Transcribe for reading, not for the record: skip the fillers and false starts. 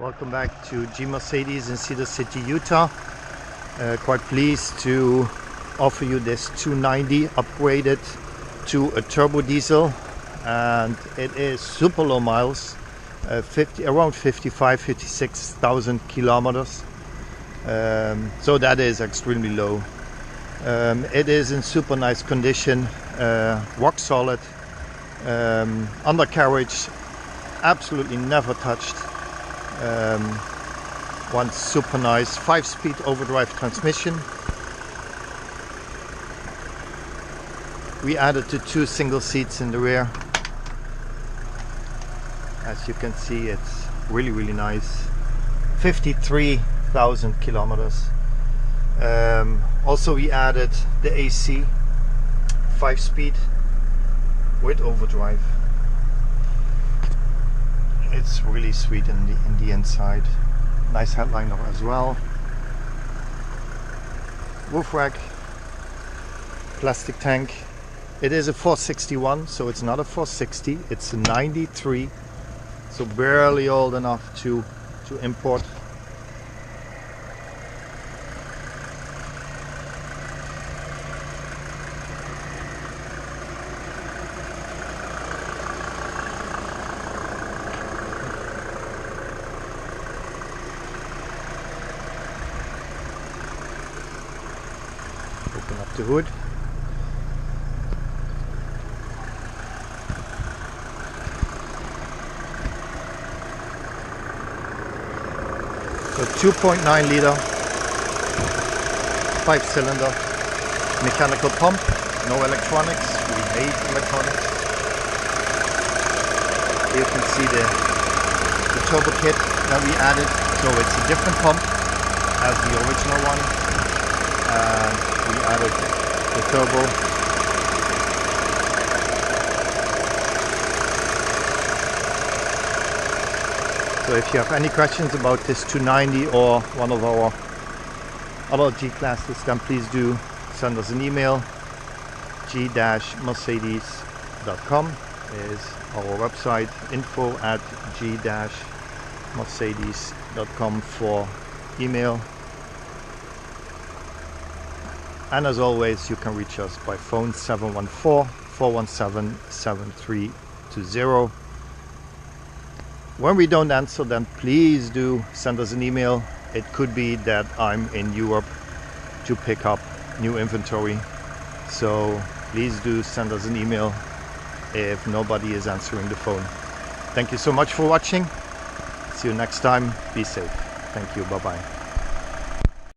Welcome back to G Mercedes in Cedar City, Utah. Quite pleased to offer you this 290 upgraded to a turbo diesel, and it is super low miles, around 56,000 kilometers. So that is extremely low. It is in super nice condition, rock solid, undercarriage absolutely never touched. One super nice 5-speed overdrive transmission. We added the 2 single seats in the rear. As you can see, it's really nice. 53,000 kilometers. Also we added the AC 5-speed with overdrive. It's really sweet in the inside. Nice headliner as well. Roof rack, plastic tank. It is a 461, so it's not a 460. It's a 93, so barely old enough to import. Open up the hood. So 2.9 liter, 5-cylinder, mechanical pump, no electronics. We hate electronics. Here you can see the turbo kit that we added. So it's a different pump as the original one. We added the turbo. So if you have any questions about this 290 or one of our other G-classes, then please do send us an email. g-mercedes.com is our website. info@g-mercedes.com for email. And as always, you can reach us by phone 714-417-7320. When we don't answer, then please do send us an email. It could be that I'm in Europe to pick up new inventory. So please do send us an email if nobody is answering the phone. Thank you so much for watching. See you next time. Be safe. Thank you. Bye-bye.